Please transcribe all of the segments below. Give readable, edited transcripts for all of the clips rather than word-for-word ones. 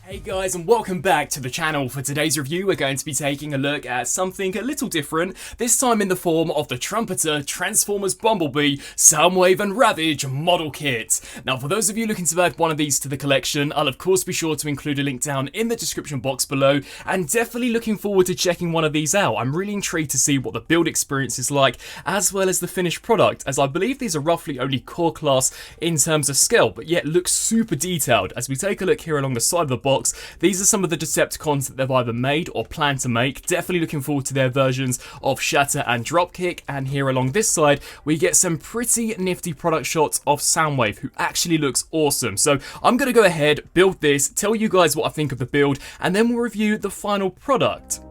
Hey guys, and welcome back to the channel. For today's review, we're going to be taking a look at something a little different, this time in the form of the Trumpeter Transformers Bumblebee SOUNDWAVE and Ravage model kit. Now, for those of you looking to add one of these to the collection, I'll of course be sure to include a link down in the description box below, and definitely looking forward to checking one of these out. I'm really intrigued to see what the build experience is like, as well as the finished product, as I believe these are roughly only core class in terms of scale, but yet look super detailed. As we take a look here along the side of the box, these are some of the Decepticons that they've either made or plan to make. Definitely looking forward to their versions of Shatter and Dropkick. And here along this side, we get some pretty nifty product shots of Soundwave, who actually looks awesome. So I'm going to go ahead, build this, tell you guys what I think of the build, and then we'll review the final product.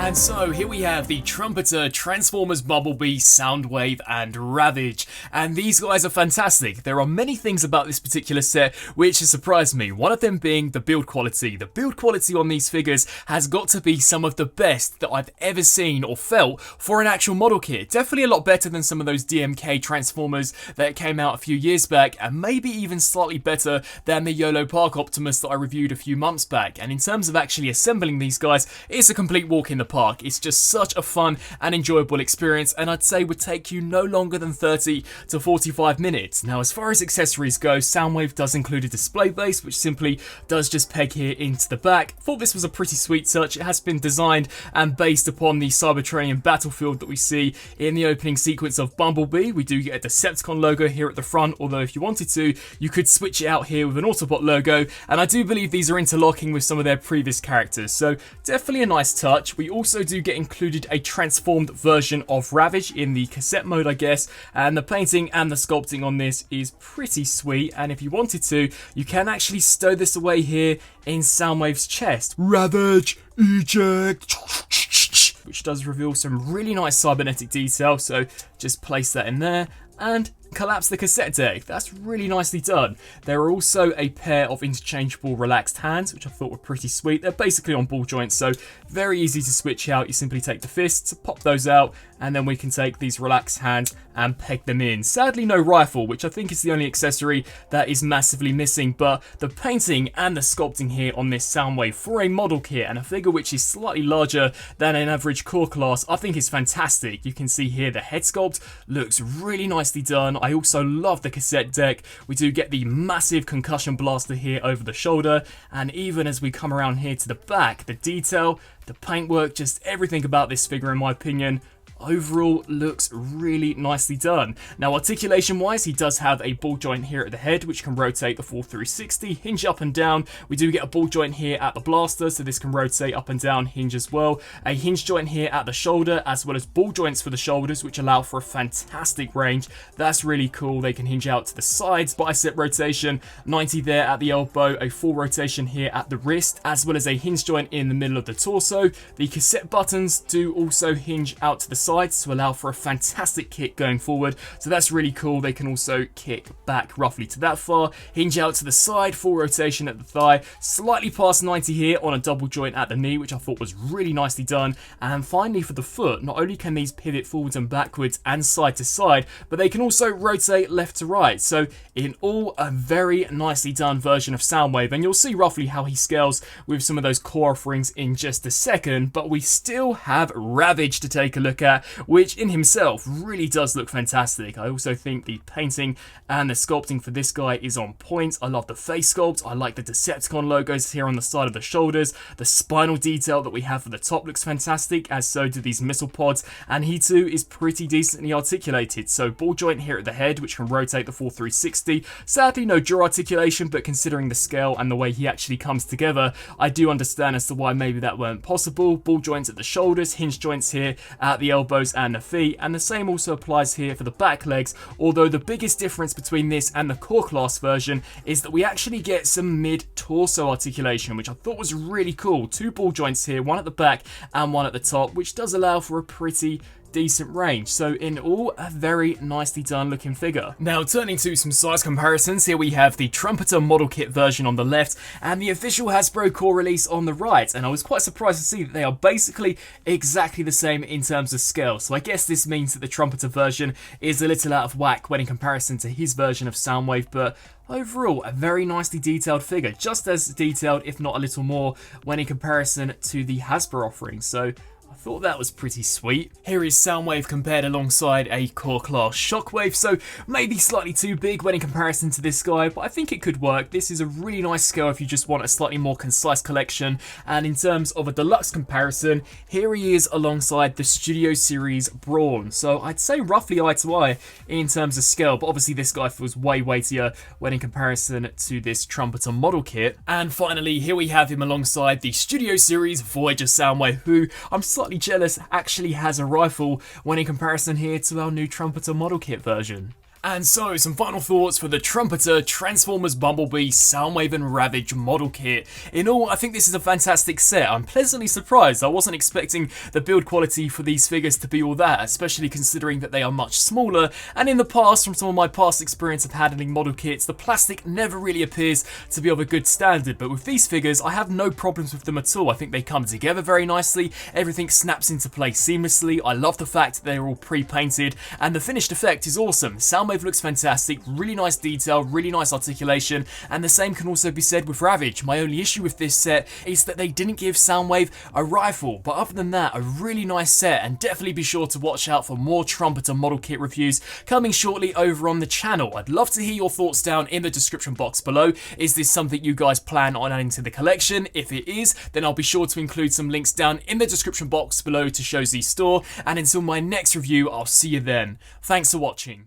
And so here we have the Trumpeter Transformers Bumblebee Soundwave and Ravage, and these guys are fantastic. There are many things about this particular set which has surprised me, one of them being the build quality. The build quality on these figures has got to be some of the best that I've ever seen or felt for an actual model kit. Definitely a lot better than some of those DMK Transformers that came out a few years back, and maybe even slightly better than the YOLO Park Optimus that I reviewed a few months back. And in terms of actually assembling these guys, it's a complete walk in the park. It's just such a fun and enjoyable experience, and I'd say would take you no longer than 30 to 45 minutes. Now, as far as accessories go, Soundwave does include a display base, which simply does just peg here into the back. Thought this was a pretty sweet touch. It has been designed and based upon the Cybertronian battlefield that we see in the opening sequence of Bumblebee. We do get a Decepticon logo here at the front, although if you wanted to, you could switch it out here with an Autobot logo, and I do believe these are interlocking with some of their previous characters, so definitely a nice touch. We also do get included a transformed version of Ravage in the cassette mode, I guess, and the painting and the sculpting on this is pretty sweet, and if you wanted to, you can actually stow this away here in Soundwave's chest. Ravage, eject, which does reveal some really nice cybernetic detail, so just place that in there and collapse the cassette deck. That's really nicely done. There are also a pair of interchangeable relaxed hands, which I thought were pretty sweet. They're basically on ball joints, so very easy to switch out. You simply take the fists, pop those out, and then we can take these relaxed hands and peg them in. Sadly, no rifle, which I think is the only accessory that is massively missing, but the painting and the sculpting here on this Soundwave for a model kit and a figure which is slightly larger than an average core class, I think is fantastic. You can see here the head sculpt looks really nicely done. I also love the cassette deck. We do get the massive concussion blaster here over the shoulder, and even as we come around here to the back, the detail, the paintwork, just everything about this figure in my opinion overall looks really nicely done. Now, articulation wise, he does have a ball joint here at the head which can rotate the full 360, hinge up and down. We do get a ball joint here at the blaster, so this can rotate up and down, hinge as well. A hinge joint here at the shoulder, as well as ball joints for the shoulders, which allow for a fantastic range. That's really cool. They can hinge out to the sides, bicep rotation, 90 there at the elbow, a full rotation here at the wrist, as well as a hinge joint in the middle of the torso. The cassette buttons do also hinge out to the sides to allow for a fantastic kick going forward, so that's really cool. They can also kick back roughly to that far, hinge out to the side, full rotation at the thigh, slightly past 90 here on a double joint at the knee, which I thought was really nicely done. And finally for the foot, not only can these pivot forwards and backwards and side to side, but they can also rotate left to right. So in all, a very nicely done version of Soundwave, and you'll see roughly how he scales with some of those core offerings in just a second. But we still have Ravage to take a look at, which in himself really does look fantastic. I also think the painting and the sculpting for this guy is on point. I love the face sculpt. I like the Decepticon logos here on the side of the shoulders. The spinal detail that we have for the top looks fantastic, as so do these missile pods, and he too is pretty decently articulated. So ball joint here at the head, which can rotate the full 360. Sadly, no jaw articulation, but considering the scale and the way he actually comes together, I do understand as to why maybe that weren't possible. Ball joints at the shoulders, hinge joints here at the elbows and the feet, and the same also applies here for the back legs, although the biggest difference between this and the core class version is that we actually get some mid-torso articulation, which I thought was really cool. Two ball joints here, one at the back and one at the top, which does allow for a pretty decent range. So in all, a very nicely done looking figure. Now, turning to some size comparisons, here we have the Trumpeter model kit version on the left and the official Hasbro core release on the right, and I was quite surprised to see that they are basically exactly the same in terms of scale. So I guess this means that the Trumpeter version is a little out of whack when in comparison to his version of Soundwave, but overall, a very nicely detailed figure, just as detailed if not a little more when in comparison to the Hasbro offering. So I thought that was pretty sweet. Here is Soundwave compared alongside a core class Shockwave, so maybe slightly too big when in comparison to this guy, but I think it could work. This is a really nice scale if you just want a slightly more concise collection, and in terms of a deluxe comparison, here he is alongside the Studio Series Brawn, so I'd say roughly eye to eye in terms of scale, but obviously this guy feels way weightier when in comparison to this Trumpeter model kit. And finally, here we have him alongside the Studio Series Voyager Soundwave, who I'm slightly jealous actually has a rifle when in comparison here to our new Trumpeter model kit version. And so, some final thoughts for the Trumpeter, Transformers Bumblebee, Soundwave and Ravage model kit. In all, I think this is a fantastic set. I'm pleasantly surprised. I wasn't expecting the build quality for these figures to be all that, especially considering that they are much smaller, and in the past, from some of my past experience of handling model kits, the plastic never really appears to be of a good standard, but with these figures, I have no problems with them at all. I think they come together very nicely, everything snaps into place seamlessly. I love the fact that they're all pre-painted, and the finished effect is awesome. Soundwave looks fantastic, really nice detail, really nice articulation, and the same can also be said with Ravage. My only issue with this set is that they didn't give Soundwave a rifle, but other than that, a really nice set, and definitely be sure to watch out for more Trumpeter model kit reviews coming shortly over on the channel. I'd love to hear your thoughts down in the description box below. Is this something you guys plan on adding to the collection? If it is, then I'll be sure to include some links down in the description box below to Showz's store, and until my next review, I'll see you then. Thanks for watching.